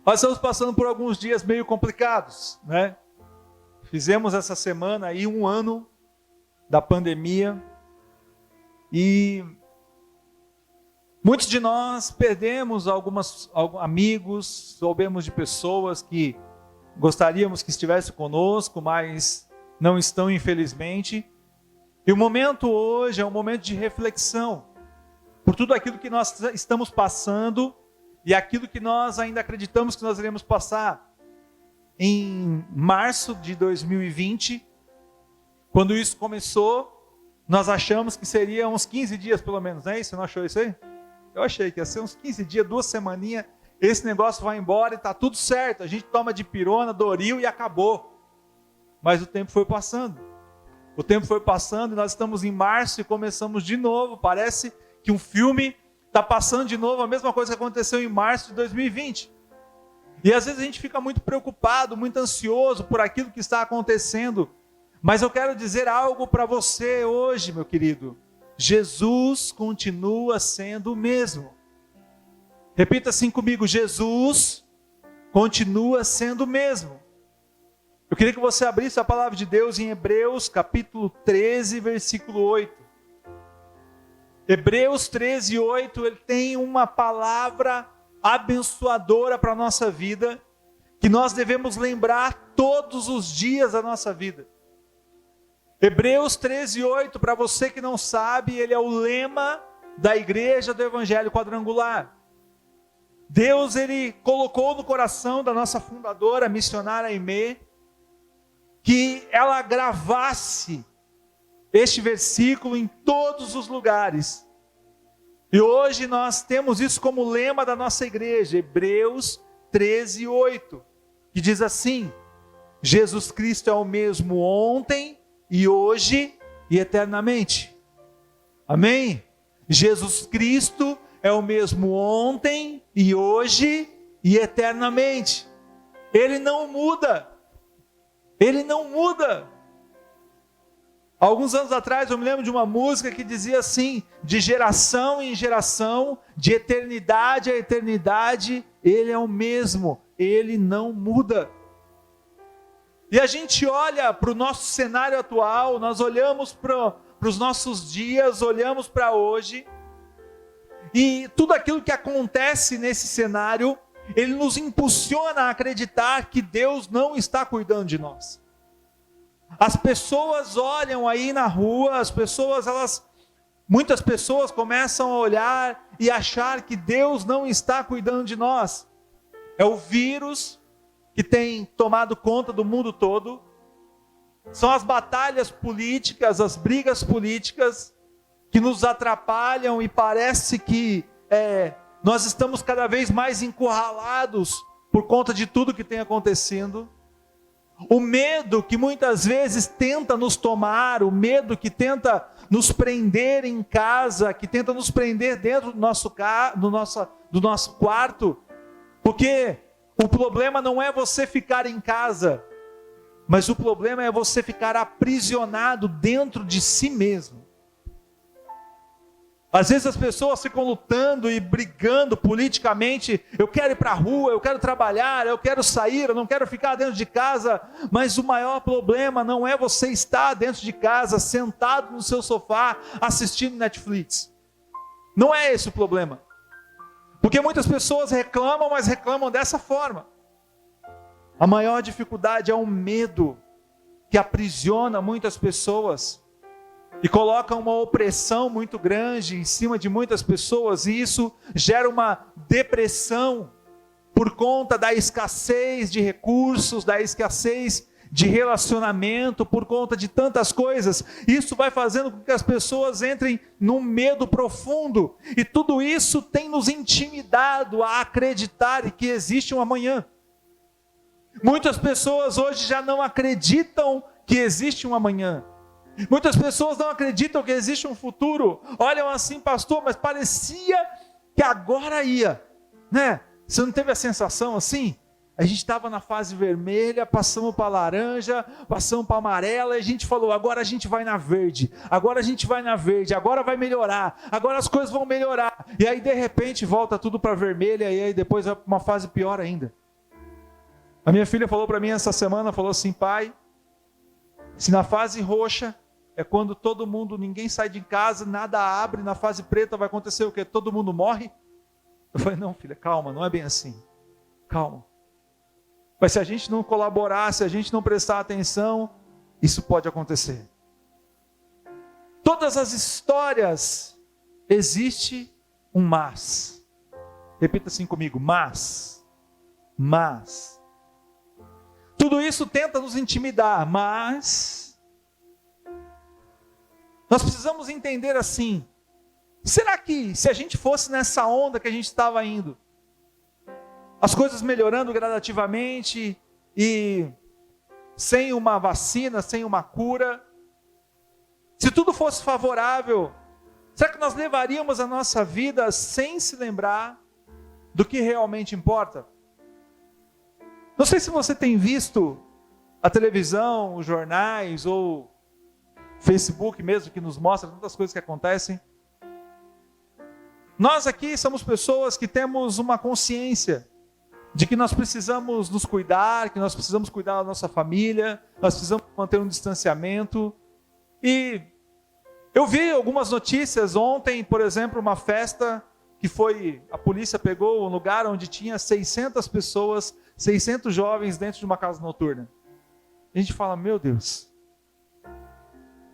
Nós estamos passando por alguns dias meio complicados, né? Fizemos essa semana aí 1 ano da pandemia e muitos de nós perdemos alguns amigos, soubemos de pessoas que gostaríamos que estivessem conosco, mas não estão, infelizmente. E o momento hoje é um momento de reflexão por tudo aquilo que nós estamos passando e aquilo que nós ainda acreditamos que nós iremos passar. Em março de 2020, quando isso começou, nós achamos que seria uns 15 dias pelo menos, não é isso? Você não achou isso aí? Eu achei que ia ser uns 15 dias, 2 semaninhas, esse negócio vai embora e está tudo certo. A gente toma dipirona, Doril e acabou. Mas o tempo foi passando. O tempo foi passando e nós estamos em março e começamos de novo. Parece que um filme está passando de novo a mesma coisa que aconteceu em março de 2020. E às vezes a gente fica muito preocupado, muito ansioso por aquilo que está acontecendo. Mas eu quero dizer algo para você hoje, meu querido. Jesus continua sendo o mesmo. Repita assim comigo: Jesus continua sendo o mesmo. Eu queria que você abrisse a palavra de Deus em Hebreus capítulo 13, versículo 8. Hebreus 13, 8, ele tem uma palavra abençoadora para a nossa vida, que nós devemos lembrar todos os dias da nossa vida. Hebreus 13, 8, para você que não sabe, ele é o lema da igreja do Evangelho Quadrangular. Deus, ele colocou no coração da nossa fundadora, missionária Aimee, que ela gravasse este versículo em todos os lugares. E hoje nós temos isso como lema da nossa igreja, Hebreus 13, 8, que diz assim: Jesus Cristo é o mesmo ontem e hoje e eternamente. Amém? Jesus Cristo é o mesmo ontem e hoje e eternamente. Ele não muda. Ele não muda. Alguns anos atrás eu me lembro de uma música que dizia assim: de geração em geração, de eternidade a eternidade, Ele é o mesmo, Ele não muda. E a gente olha para o nosso cenário atual, nós olhamos para os nossos dias, olhamos para hoje, e tudo aquilo que acontece nesse cenário, ele nos impulsiona a acreditar que Deus não está cuidando de nós. As pessoas olham aí na rua, muitas pessoas começam a olhar e achar que Deus não está cuidando de nós. É o vírus que tem tomado conta do mundo todo, são as batalhas políticas, as brigas políticas que nos atrapalham e parece que nós estamos cada vez mais encurralados por conta de tudo que tem acontecendo. O medo que muitas vezes tenta nos tomar, o medo que tenta nos prender em casa, que tenta nos prender dentro do nosso quarto, porque o problema não é você ficar em casa, mas o problema é você ficar aprisionado dentro de si mesmo. Às vezes as pessoas ficam lutando e brigando politicamente. Eu quero ir para a rua, eu quero trabalhar, eu quero sair, eu não quero ficar dentro de casa. Mas o maior problema não é você estar dentro de casa, sentado no seu sofá, assistindo Netflix. Não é esse o problema. Porque muitas pessoas reclamam, mas reclamam dessa forma. A maior dificuldade é o medo que aprisiona muitas pessoas e coloca uma opressão muito grande em cima de muitas pessoas, e isso gera uma depressão por conta da escassez de recursos, da escassez de relacionamento, por conta de tantas coisas. Isso vai fazendo com que as pessoas entrem num medo profundo, e tudo isso tem nos intimidado a acreditar que existe um amanhã. Muitas pessoas hoje já não acreditam que existe um amanhã. Muitas pessoas não acreditam que existe um futuro. Olham assim: pastor, mas parecia que agora ia, né? Você não teve a sensação assim? A gente estava na fase vermelha, passamos para laranja, passamos para amarela, e a gente falou: agora a gente vai na verde, agora a gente vai na verde, agora vai melhorar, agora as coisas vão melhorar. E aí de repente volta tudo para vermelha, e aí depois vai para uma fase pior ainda. A minha filha falou para mim essa semana, falou assim: pai, se na fase roxa é quando todo mundo, ninguém sai de casa, nada abre, na fase preta vai acontecer o quê? Todo mundo morre? Eu falei: não, filha, calma, não é bem assim. Calma. Mas se a gente não colaborar, se a gente não prestar atenção, isso pode acontecer. Todas as histórias existe um mas. Repita assim comigo: mas. Tudo isso tenta nos intimidar, mas nós precisamos entender assim: será que se a gente fosse nessa onda que a gente estava indo, as coisas melhorando gradativamente e sem uma vacina, sem uma cura, se tudo fosse favorável, será que nós levaríamos a nossa vida sem se lembrar do que realmente importa? Não sei se você tem visto a televisão, os jornais ou Facebook mesmo, que nos mostra tantas coisas que acontecem. Nós aqui somos pessoas que temos uma consciência de que nós precisamos nos cuidar, que nós precisamos cuidar da nossa família, nós precisamos manter um distanciamento. E eu vi algumas notícias ontem, por exemplo, uma festa que a polícia pegou um lugar onde tinha 600 pessoas, 600 jovens dentro de uma casa noturna. A gente fala: meu Deus.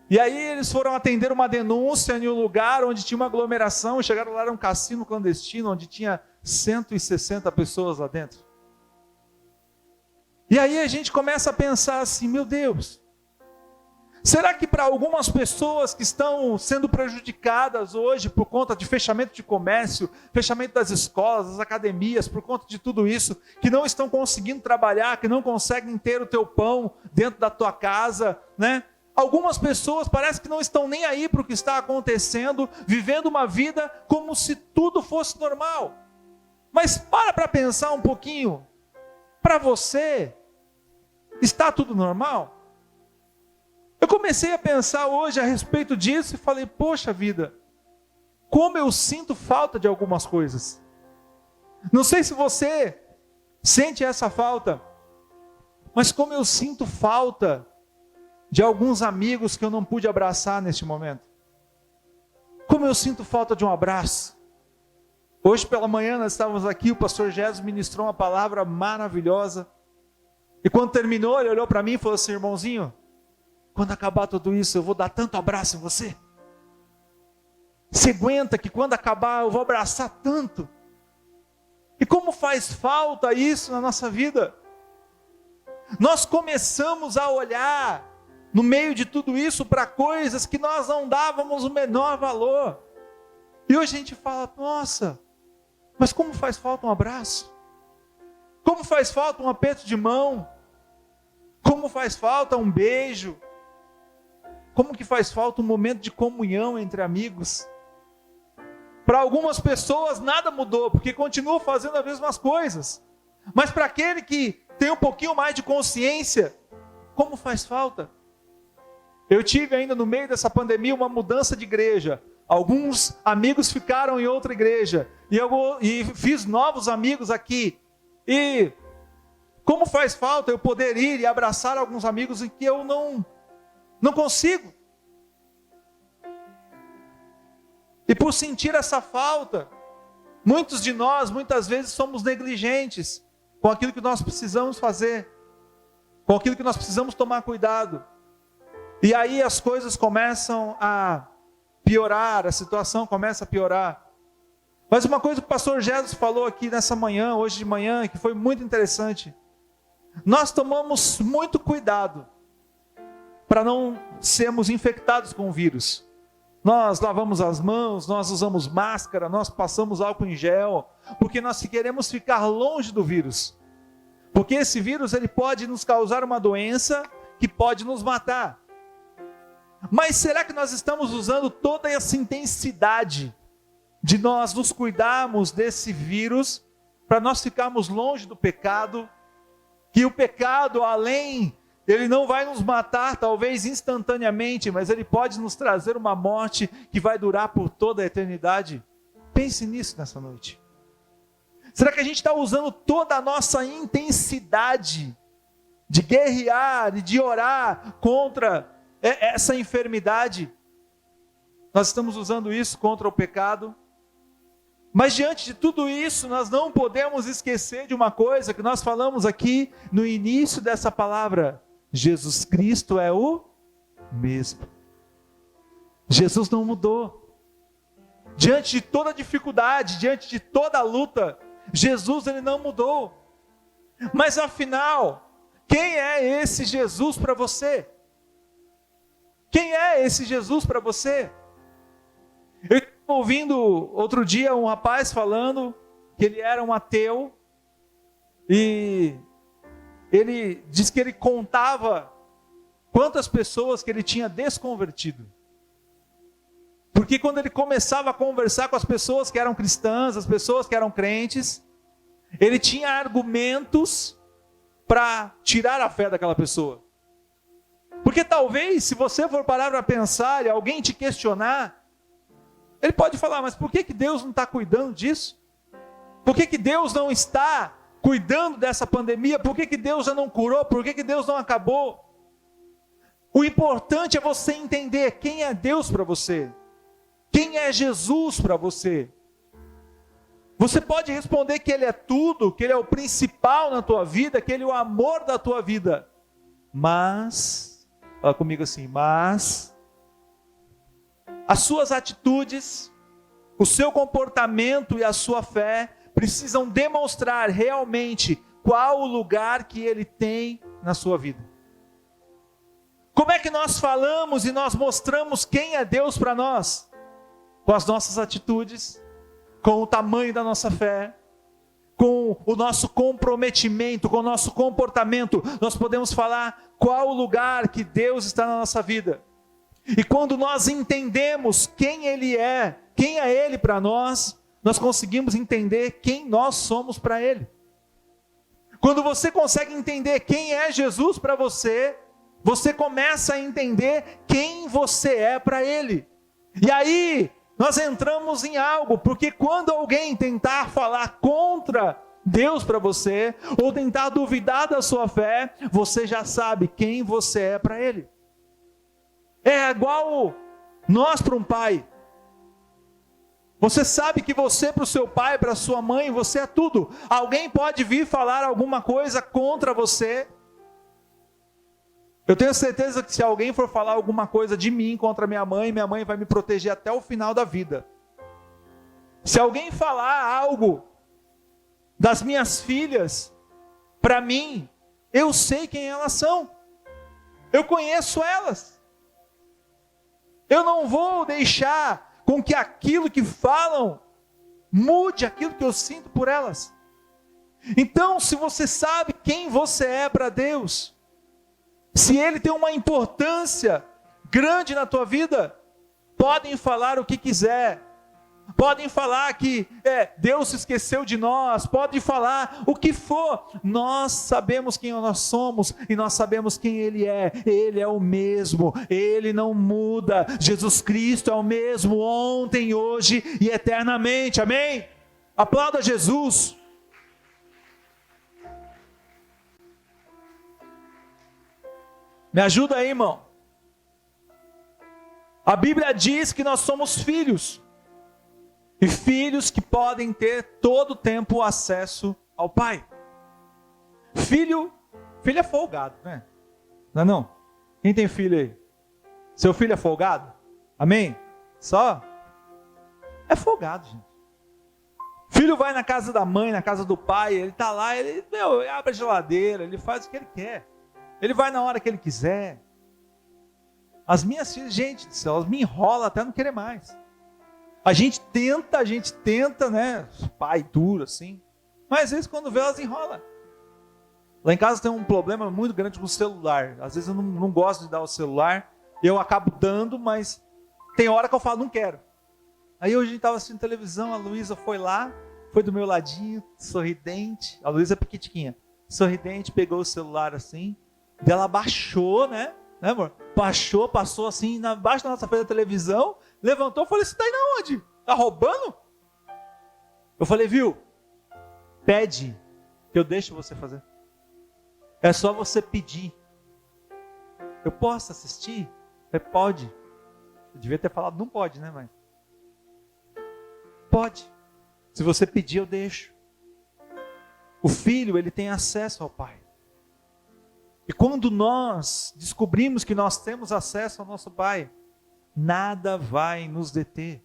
E aí eles foram atender uma denúncia em um lugar onde tinha uma aglomeração, chegaram lá, era um cassino clandestino, onde tinha 160 pessoas lá dentro. E aí a gente começa a pensar assim: meu Deus, será que para algumas pessoas que estão sendo prejudicadas hoje por conta de fechamento de comércio, fechamento das escolas, das academias, por conta de tudo isso, que não estão conseguindo trabalhar, que não conseguem ter o teu pão dentro da tua casa, né? Algumas pessoas parece que não estão nem aí para o que está acontecendo, vivendo uma vida como se tudo fosse normal. Mas para pensar um pouquinho, para você, está tudo normal? Eu comecei a pensar hoje a respeito disso e falei: poxa vida, como eu sinto falta de algumas coisas. Não sei se você sente essa falta, mas como eu sinto falta de alguns amigos que eu não pude abraçar neste momento. Como eu sinto falta de um abraço. Hoje pela manhã nós estávamos aqui, o pastor Jesus ministrou uma palavra maravilhosa. E quando terminou, ele olhou para mim e falou assim: irmãozinho, quando acabar tudo isso, eu vou dar tanto abraço em você. Você aguenta que quando acabar eu vou abraçar tanto. E como faz falta isso na nossa vida. Nós começamos a olhar no meio de tudo isso para coisas que nós não dávamos o menor valor. E hoje a gente fala: nossa, mas como faz falta um abraço? Como faz falta um aperto de mão? Como faz falta um beijo? Como que faz falta um momento de comunhão entre amigos? Para algumas pessoas nada mudou, porque continuam fazendo as mesmas coisas. Mas para aquele que tem um pouquinho mais de consciência, como faz falta? Eu tive ainda no meio dessa pandemia uma mudança de igreja. Alguns amigos ficaram em outra igreja. E fiz novos amigos aqui. E como faz falta eu poder ir e abraçar alguns amigos em que eu não consigo. E por sentir essa falta, muitos de nós, muitas vezes, somos negligentes com aquilo que nós precisamos fazer, com aquilo que nós precisamos tomar cuidado. E aí as coisas começam a piorar, a situação começa a piorar. Mas uma coisa que o pastor Jesus falou aqui nessa manhã, hoje de manhã, que foi muito interessante. Nós tomamos muito cuidado para não sermos infectados com o vírus. Nós lavamos as mãos, nós usamos máscara, nós passamos álcool em gel, porque nós queremos ficar longe do vírus. Porque esse vírus ele pode nos causar uma doença que pode nos matar. Mas será que nós estamos usando toda essa intensidade de nós nos cuidarmos desse vírus para nós ficarmos longe do pecado? Que o pecado, além, ele não vai nos matar talvez instantaneamente, mas ele pode nos trazer uma morte que vai durar por toda a eternidade. Pense nisso nessa noite. Será que a gente está usando toda a nossa intensidade de guerrear e de orar contra essa enfermidade? Nós estamos usando isso contra o pecado? Mas diante de tudo isso, nós não podemos esquecer de uma coisa que nós falamos aqui no início dessa palavra: Jesus Cristo é o mesmo. Jesus não mudou. Diante de toda dificuldade, diante de toda luta, Jesus ele não mudou. Mas afinal, quem é esse Jesus para você? Quem é esse Jesus para você? Eu estava ouvindo outro dia um rapaz falando que ele era um ateu, e ele disse que ele contava quantas pessoas que ele tinha desconvertido. Porque quando ele começava a conversar com as pessoas que eram cristãs, as pessoas que eram crentes, ele tinha argumentos para tirar a fé daquela pessoa. Porque talvez, se você for parar para pensar e alguém te questionar, ele pode falar: mas por que Deus não está cuidando disso? Por que Deus não está cuidando dessa pandemia? Por que Deus já não curou? Por que Deus não acabou? O importante é você entender quem é Deus para você. Quem é Jesus para você? Você pode responder que Ele é tudo, que Ele é o principal na tua vida, que Ele é o amor da tua vida. Mas, fala comigo assim, mas as suas atitudes, o seu comportamento e a sua fé precisam demonstrar realmente qual o lugar que Ele tem na sua vida. Como é que nós falamos e nós mostramos quem é Deus para nós? Com as nossas atitudes, com o tamanho da nossa fé, com o nosso comprometimento, com o nosso comportamento. Nós podemos falar qual o lugar que Deus está na nossa vida. E quando nós entendemos quem Ele é, quem é Ele para nós, nós conseguimos entender quem nós somos para Ele. Quando você consegue entender quem é Jesus para você, você começa a entender quem você é para Ele. E aí, nós entramos em algo, porque quando alguém tentar falar contra Deus para você, ou tentar duvidar da sua fé, você já sabe quem você é para Ele. É igual nós para um pai. Você sabe que você para o seu pai, para a sua mãe, você é tudo. Alguém pode vir falar alguma coisa contra você. Eu tenho certeza que se alguém for falar alguma coisa de mim contra minha mãe vai me proteger até o final da vida. Se alguém falar algo das minhas filhas para mim, eu sei quem elas são. Eu conheço elas. Eu não vou deixar com que aquilo que falam mude aquilo que eu sinto por elas. Então, se você sabe quem você é para Deus, se Ele tem uma importância grande na tua vida, podem falar o que quiser, podem falar que Deus se esqueceu de nós, podem falar o que for, nós sabemos quem nós somos, e nós sabemos quem Ele é o mesmo, Ele não muda, Jesus Cristo é o mesmo, ontem, hoje e eternamente, amém? Aplauda Jesus. Me ajuda aí, irmão. A Bíblia diz que nós somos filhos. E filhos que podem ter todo o tempo acesso ao Pai. Filho é folgado, né? Não é não? Quem tem filho aí? Seu filho é folgado? Amém? Só? É folgado, gente. Filho vai na casa da mãe, na casa do pai, ele está lá, ele abre a geladeira, ele faz o que ele quer. Ele vai na hora que ele quiser. As minhas filhas, gente do céu, elas me enrolam até não querer mais. A gente tenta, né? Pai duro assim. Mas às vezes quando vê, elas enrolam. Lá em casa tem um problema muito grande com o celular. Às vezes eu não gosto de dar o celular. Eu acabo dando, mas tem hora que eu falo, não quero. Aí hoje a gente estava assistindo televisão, a Luísa foi lá, foi do meu ladinho, sorridente. A Luísa é pequitiquinha. Sorridente, pegou o celular assim. Ela baixou, né, amor? Baixou, passou assim, embaixo da nossa frente da televisão, levantou, falei, você tá indo aonde? Tá roubando? Eu falei, viu? Pede, que eu deixo você fazer. É só você pedir. Eu posso assistir? Pode. Eu devia ter falado, não pode, né, mas... Pode. Se você pedir, eu deixo. O filho, ele tem acesso ao Pai. E quando nós descobrimos que nós temos acesso ao nosso Pai, nada vai nos deter,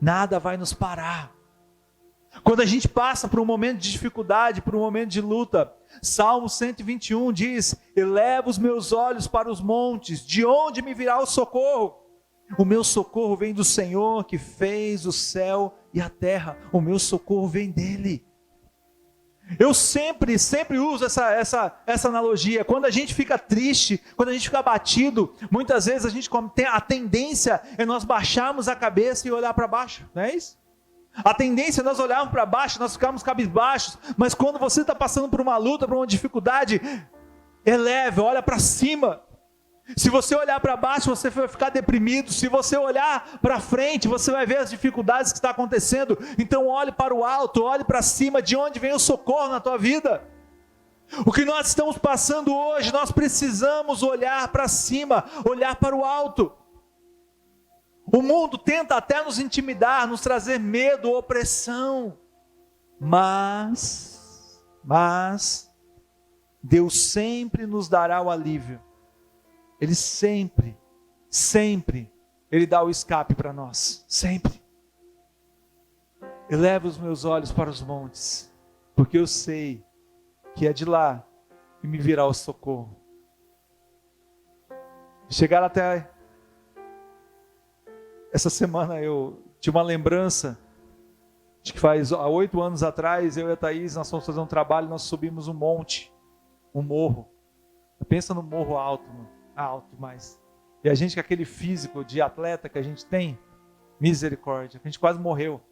nada vai nos parar. Quando a gente passa por um momento de dificuldade, por um momento de luta, Salmo 121 diz: eleva os meus olhos para os montes, de onde me virá o socorro? O meu socorro vem do Senhor que fez o céu e a terra, o meu socorro vem dele. Eu sempre uso essa analogia. Quando a gente fica triste, quando a gente fica abatido, muitas vezes a gente tem a tendência é nós baixarmos a cabeça e olhar para baixo, não é isso? A tendência é nós olharmos para baixo, nós ficarmos cabisbaixos, mas quando você está passando por uma luta, por uma dificuldade, eleve, olha para cima. Se você olhar para baixo, você vai ficar deprimido. Se você olhar para frente, você vai ver as dificuldades que estão acontecendo. Então olhe para o alto, olhe para cima, de onde vem o socorro na tua vida. O que nós estamos passando hoje, nós precisamos olhar para cima, olhar para o alto. O mundo tenta até nos intimidar, nos trazer medo, opressão. Mas Deus sempre nos dará o alívio. Ele sempre, Ele dá o escape para nós, sempre. Eleva os meus olhos para os montes, porque eu sei que é de lá que me virá o socorro. Chegar até essa semana eu tive uma lembrança, acho que há 8 anos atrás, eu e a Thaís, nós fomos fazer um trabalho, nós subimos um monte, um morro. Pensa no morro alto, mas... E a gente com aquele físico de atleta que a gente tem, misericórdia, a gente quase morreu.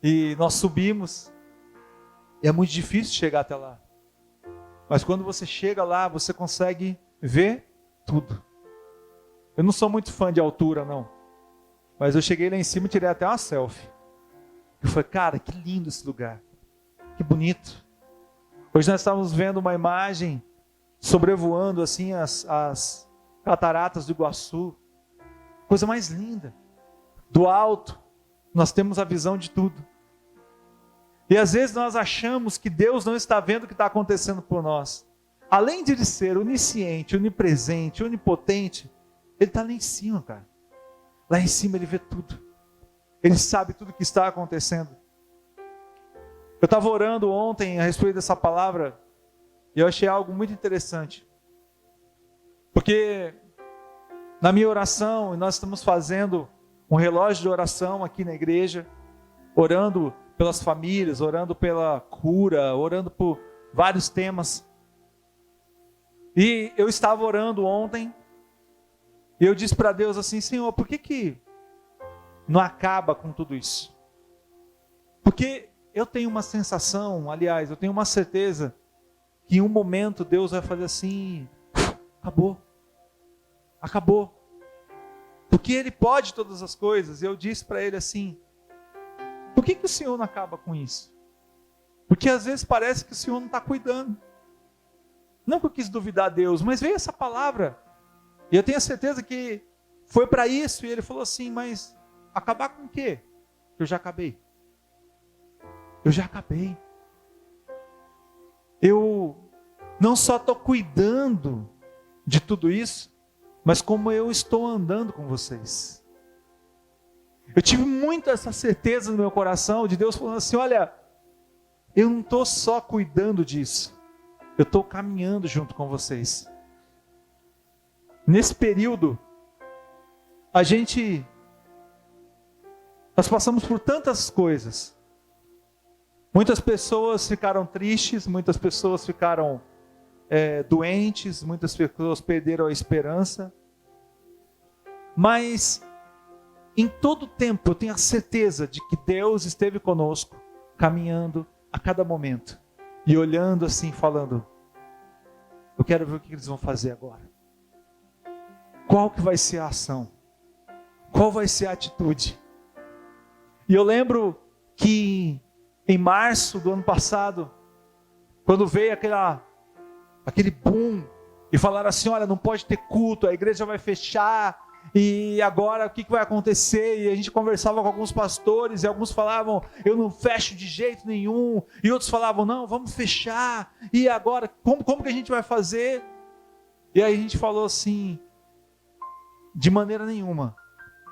E nós subimos, e é muito difícil chegar até lá. Mas quando você chega lá, você consegue ver tudo. Eu não sou muito fã de altura, não. Mas eu cheguei lá em cima e tirei até uma selfie. Eu falei, cara, que lindo esse lugar. Que bonito. Hoje nós estávamos vendo uma imagem sobrevoando assim as cataratas do Iguaçu. Coisa mais linda. Do alto, nós temos a visão de tudo. E às vezes nós achamos que Deus não está vendo o que está acontecendo por nós. Além de Ele ser onisciente, onipresente, onipotente, Ele está lá em cima, cara. Lá em cima Ele vê tudo. Ele sabe tudo o que está acontecendo. Eu estava orando ontem a respeito dessa palavra e eu achei algo muito interessante. Porque na minha oração, nós estamos fazendo um relógio de oração aqui na igreja, orando pelas famílias, orando pela cura, orando por vários temas. E eu estava orando ontem, e eu disse para Deus assim, Senhor, por que não acaba com tudo isso? Porque eu tenho uma sensação, aliás, eu tenho uma certeza, que em um momento Deus vai fazer assim, acabou. Porque Ele pode todas as coisas. E eu disse para Ele assim, por que o Senhor não acaba com isso? Porque às vezes parece que o Senhor não está cuidando. Não que eu quis duvidar a Deus, mas veio essa palavra. E eu tenho a certeza que foi para isso. E Ele falou assim, mas acabar com o quê? Eu já acabei. Eu não só estou cuidando de tudo isso, mas como eu estou andando com vocês. Eu tive muito essa certeza no meu coração, de Deus falando assim, olha, eu não estou só cuidando disso, eu estou caminhando junto com vocês. Nesse período, nós passamos por tantas coisas. Muitas pessoas ficaram tristes, muitas pessoas ficaram doentes, muitas pessoas perderam a esperança. Mas em todo tempo eu tenho a certeza de que Deus esteve conosco, caminhando a cada momento. E olhando assim, falando, eu quero ver o que eles vão fazer agora. Qual que vai ser a ação? Qual vai ser a atitude? E eu lembro que em março do ano passado, quando veio aquele boom, e falaram assim, olha, não pode ter culto, a igreja vai fechar, e agora o que vai acontecer? E a gente conversava com alguns pastores, e alguns falavam, eu não fecho de jeito nenhum, e outros falavam, não, vamos fechar, e agora, como que a gente vai fazer? E aí a gente falou assim, de maneira nenhuma,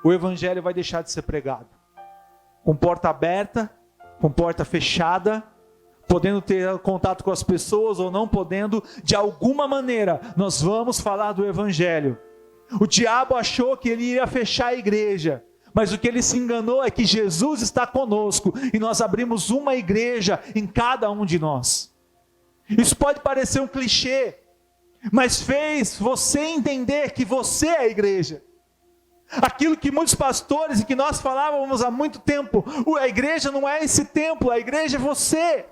o evangelho vai deixar de ser pregado, com porta aberta, com porta fechada, podendo ter contato com as pessoas ou não podendo, de alguma maneira, nós vamos falar do evangelho. O diabo achou que ele iria fechar a igreja, mas o que ele se enganou é que Jesus está conosco, e nós abrimos uma igreja em cada um de nós. Isso pode parecer um clichê, mas fez você entender que você é a igreja. Aquilo que muitos pastores e que nós falávamos há muito tempo, a igreja não é esse templo, a igreja é você,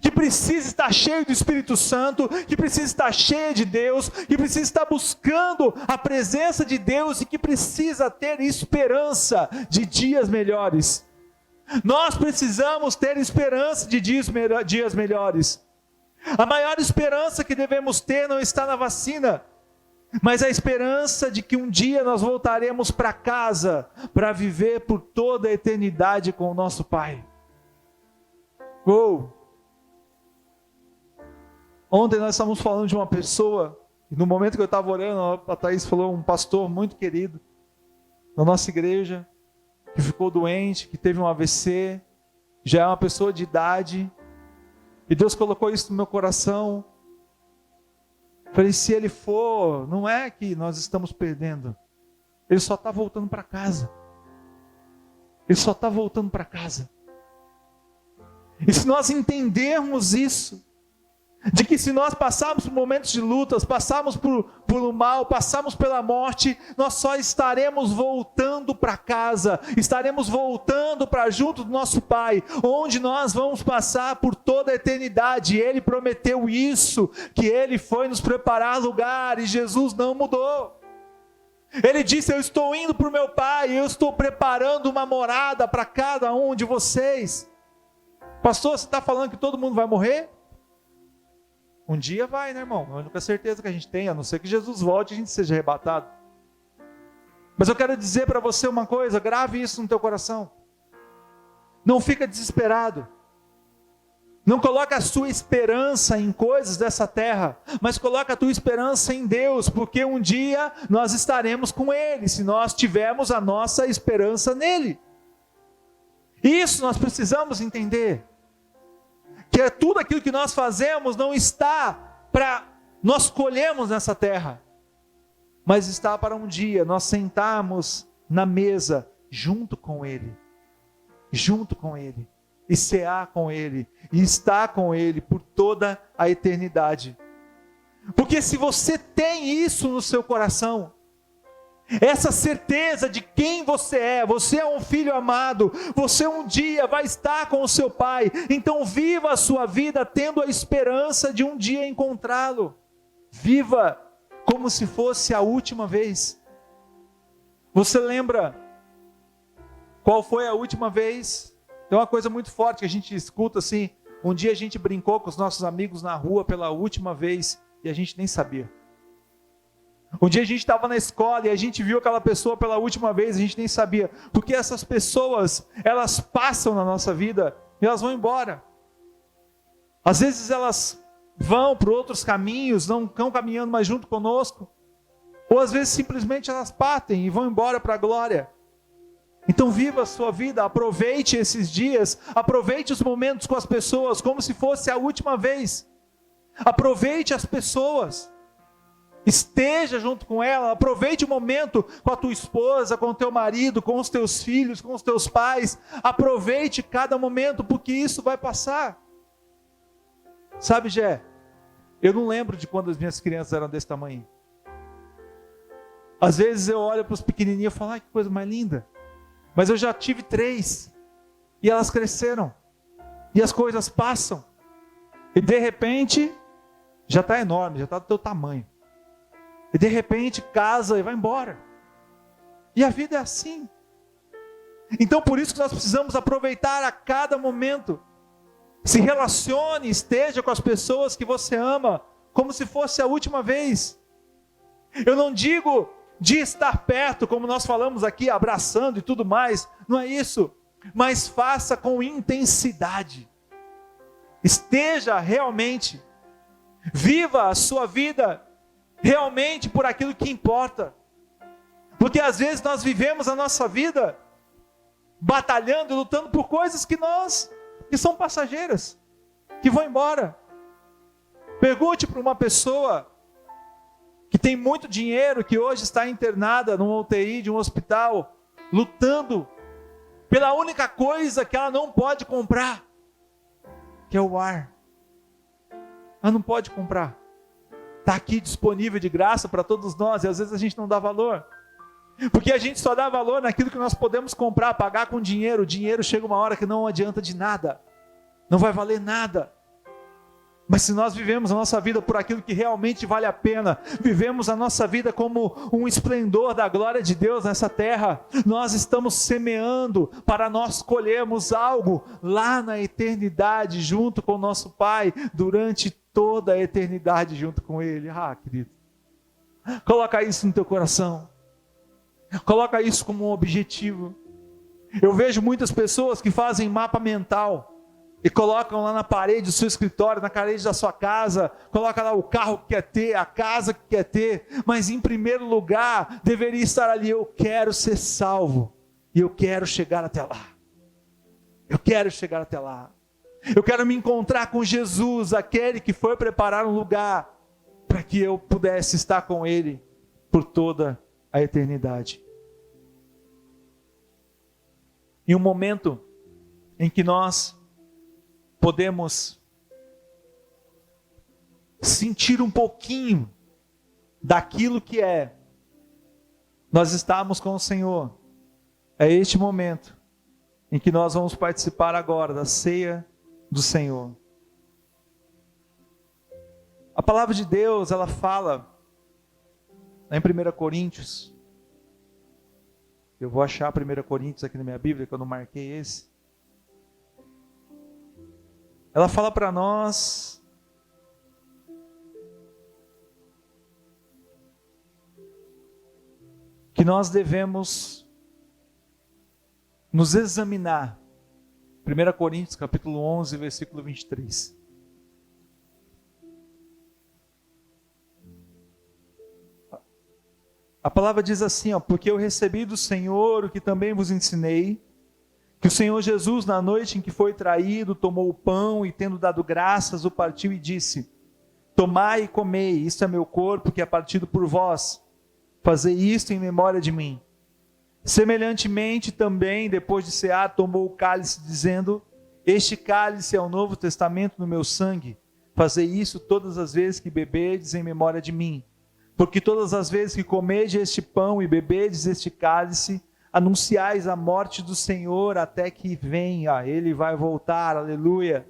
que precisa estar cheio do Espírito Santo, que precisa estar cheio de Deus, que precisa estar buscando a presença de Deus e que precisa ter esperança de dias melhores. Nós precisamos ter esperança de dias melhores. A maior esperança que devemos ter não está na vacina, mas a esperança de que um dia nós voltaremos para casa, para viver por toda a eternidade com o nosso Pai. Ontem nós estávamos falando de uma pessoa, e no momento que eu estava orando, a Thaís falou, um pastor muito querido, na nossa igreja, que ficou doente, que teve um AVC, já é uma pessoa de idade, e Deus colocou isso no meu coração. Falei, se ele for, não é que nós estamos perdendo, ele só está voltando para casa. Ele só está voltando para casa. E se nós entendermos isso, de que se nós passarmos por momentos de lutas, passarmos por o mal, passarmos pela morte, nós só estaremos voltando para casa, estaremos voltando para junto do nosso Pai, onde nós vamos passar por toda a eternidade. Ele prometeu isso, que Ele foi nos preparar lugar, e Jesus não mudou. Ele disse, eu estou indo para o meu Pai, eu estou preparando uma morada para cada um de vocês. Pastor, você está falando que todo mundo vai morrer? Um dia vai, né, irmão? É a única certeza que a gente tem, a não ser que Jesus volte e a gente seja arrebatado. Mas eu quero dizer para você uma coisa, grave isso no teu coração. Não fica desesperado. Não coloca a sua esperança em coisas dessa terra, mas coloca a tua esperança em Deus, porque um dia nós estaremos com Ele, se nós tivermos a nossa esperança nele. Isso nós precisamos entender. Que é tudo aquilo que nós fazemos não está para nós colhermos nessa terra, mas está para um dia nós sentarmos na mesa junto com Ele, e cear com Ele, e estar com Ele por toda a eternidade. Porque se você tem isso no seu coração, essa certeza de quem você é um filho amado, você um dia vai estar com o seu Pai, então viva a sua vida tendo a esperança de um dia encontrá-lo. Viva como se fosse a última vez. Você lembra qual foi a última vez? Tem uma coisa muito forte que a gente escuta assim, um dia a gente brincou com os nossos amigos na rua pela última vez e a gente nem sabia. Um dia a gente estava na escola e a gente viu aquela pessoa pela última vez, a gente nem sabia. Porque essas pessoas, elas passam na nossa vida e elas vão embora. Às vezes elas vão por outros caminhos, não estão caminhando mais junto conosco. Ou às vezes simplesmente elas partem e vão embora para a glória. Então viva a sua vida, aproveite esses dias, aproveite os momentos com as pessoas como se fosse a última vez. Aproveite as pessoas. Esteja junto com ela, aproveite o momento com a tua esposa, com o teu marido, com os teus filhos, com os teus pais. Aproveite cada momento, porque isso vai passar. Sabe, Gé, eu não lembro de quando as minhas crianças eram desse tamanho. Às vezes eu olho para os pequenininhos e falo, ai, que coisa mais linda. Mas eu já tive 3, e elas cresceram, e as coisas passam, e de repente, já está enorme, já está do teu tamanho. E de repente casa e vai embora. E a vida é assim. Então por isso que nós precisamos aproveitar a cada momento. Se relacione, esteja com as pessoas que você ama, como se fosse a última vez. Eu não digo de estar perto, como nós falamos aqui, abraçando e tudo mais, não é isso. Mas faça com intensidade. Esteja realmente, viva a sua vida realmente por aquilo que importa. Porque às vezes nós vivemos a nossa vida batalhando, lutando por coisas que são passageiras, que vão embora. Pergunte para uma pessoa que tem muito dinheiro, que hoje está internada numa UTI de um hospital, lutando pela única coisa que ela não pode comprar, que é o ar. Ela não pode comprar. Está aqui disponível de graça para todos nós, e às vezes a gente não dá valor. Porque a gente só dá valor naquilo que nós podemos comprar, pagar com dinheiro. O dinheiro chega uma hora que não adianta de nada, não vai valer nada. Mas se nós vivemos a nossa vida por aquilo que realmente vale a pena, vivemos a nossa vida como um esplendor da glória de Deus nessa terra, nós estamos semeando para nós colhermos algo lá na eternidade, junto com o nosso Pai, durante toda a eternidade junto com Ele. Querido, coloca isso no teu coração, coloca isso como um objetivo. Eu vejo muitas pessoas que fazem mapa mental, e colocam lá na parede do seu escritório, na parede da sua casa, coloca lá o carro que quer ter, a casa que quer ter, mas em primeiro lugar, deveria estar ali: eu quero ser salvo, e eu quero chegar até lá. Eu quero chegar até lá. Eu quero me encontrar com Jesus, aquele que foi preparar um lugar, para que eu pudesse estar com Ele, por toda a eternidade. Em um momento em que nós podemos sentir um pouquinho daquilo que nós estamos com o Senhor, é este momento em que nós vamos participar agora da ceia do Senhor. A palavra de Deus, ela fala lá em 1 Coríntios, eu vou achar 1 Coríntios aqui na minha Bíblia, que eu não marquei esse. Ela fala para nós que nós devemos nos examinar. 1 Coríntios capítulo 11, versículo 23. A palavra diz assim, porque eu recebi do Senhor o que também vos ensinei, que o Senhor Jesus, na noite em que foi traído, tomou o pão e, tendo dado graças, o partiu e disse: tomai e comei, isto é meu corpo que é partido por vós, fazei isto em memória de mim. Semelhantemente também, depois de cear, tomou o cálice, dizendo: este cálice é o novo testamento no meu sangue, fazei isso todas as vezes que bebedes em memória de mim. Porque todas as vezes que comedes este pão e bebedes este cálice, anunciais a morte do Senhor até que venha. Ele vai voltar, aleluia.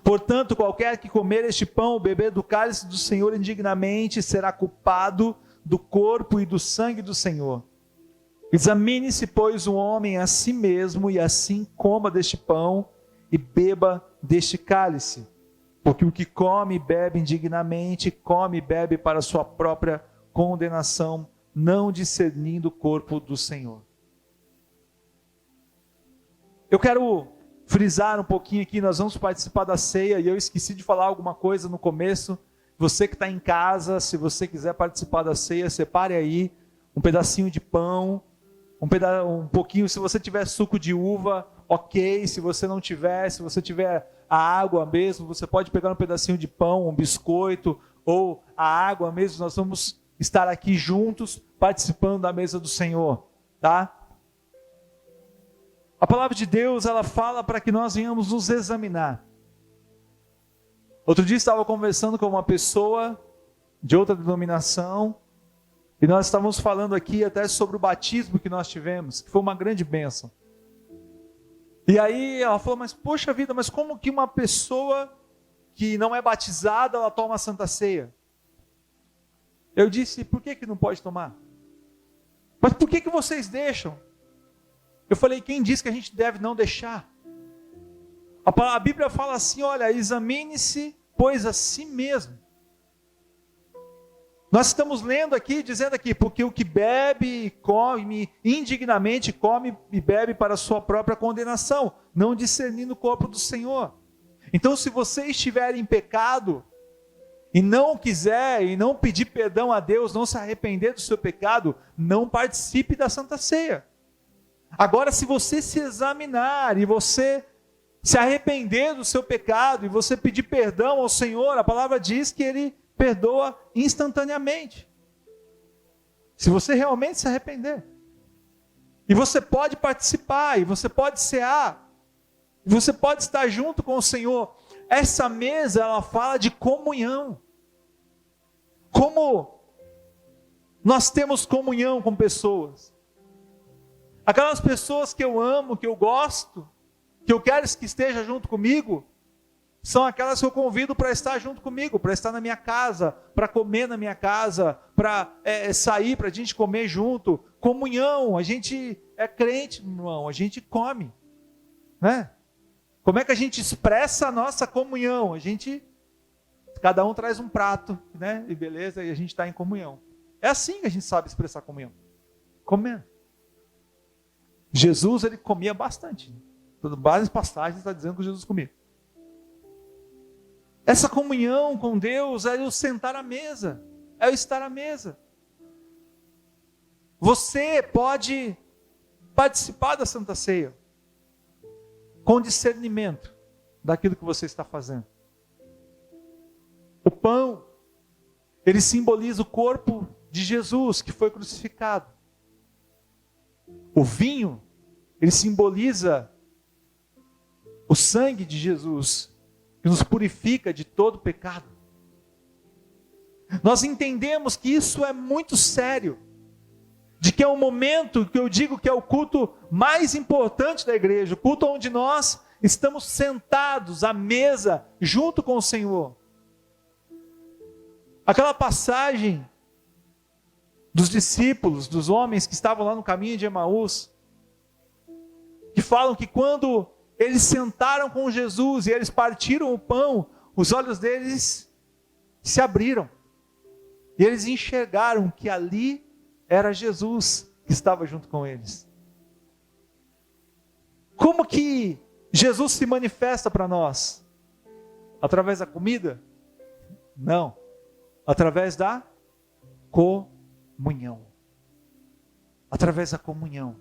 Portanto, qualquer que comer este pão ou beber do cálice do Senhor indignamente, será culpado do corpo e do sangue do Senhor. Examine-se, pois, o homem a si mesmo, e assim coma deste pão e beba deste cálice. Porque o que come e bebe indignamente, come e bebe para a sua própria condenação, não discernindo o corpo do Senhor. Eu quero frisar um pouquinho aqui, nós vamos participar da ceia, e eu esqueci de falar alguma coisa no começo. Você que está em casa, se você quiser participar da ceia, separe aí um pedacinho de pão, um pouquinho, se você tiver suco de uva, ok. Se você não tiver, se você tiver a água mesmo, você pode pegar um pedacinho de pão, um biscoito, ou a água mesmo. Nós vamos estar aqui juntos, participando da mesa do Senhor, tá? A palavra de Deus, ela fala para que nós venhamos nos examinar. Outro dia estava conversando com uma pessoa de outra denominação, e nós estávamos falando aqui até sobre o batismo que nós tivemos, que foi uma grande bênção. E aí ela falou: mas poxa vida, mas como que uma pessoa que não é batizada, ela toma a Santa Ceia? Eu disse: por que não pode tomar? Mas por que vocês deixam? Eu falei: quem diz que a gente deve não deixar? A Bíblia fala assim, olha, examine-se, pois a si mesmo. Nós estamos lendo aqui, dizendo aqui, porque o que bebe e come indignamente, come e bebe para a sua própria condenação, não discernindo o corpo do Senhor. Então, se você estiver em pecado, e não quiser, e não pedir perdão a Deus, não se arrepender do seu pecado, não participe da Santa Ceia. Agora, se você se examinar, e você se arrepender do seu pecado, e você pedir perdão ao Senhor, a palavra diz que Ele perdoa instantaneamente. Se você realmente se arrepender. E você pode participar, e você pode cear, e você pode estar junto com o Senhor. Essa mesa, ela fala de comunhão. Como nós temos comunhão com pessoas. Aquelas pessoas que eu amo, que eu gosto, que eu quero que esteja junto comigo, são aquelas que eu convido para estar junto comigo, para estar na minha casa, para comer na minha casa, para sair, para a gente comer junto. Comunhão, a gente é crente, irmão, a gente come, né? Como é que a gente expressa a nossa comunhão? Cada um traz um prato, né? E beleza, e a gente está em comunhão. É assim que a gente sabe expressar comunhão. Comendo. Jesus, ele comia bastante. Várias passagens está dizendo que Jesus comia. Essa comunhão com Deus é o sentar à mesa, é o estar à mesa. Você pode participar da Santa Ceia com discernimento daquilo que você está fazendo. O pão, ele simboliza o corpo de Jesus que foi crucificado. O vinho, ele simboliza o sangue de Jesus, que nos purifica de todo pecado. Nós entendemos que isso é muito sério, de que é um momento que eu digo que é o culto mais importante da igreja, o culto onde nós estamos sentados à mesa junto com o Senhor. Aquela passagem dos discípulos, dos homens que estavam lá no caminho de Emaús, que falam que quando eles sentaram com Jesus e eles partiram o pão, os olhos deles se abriram. E eles enxergaram que ali era Jesus que estava junto com eles. Como que Jesus se manifesta para nós? Através da comida? Não. Através da comunhão. Através da comunhão.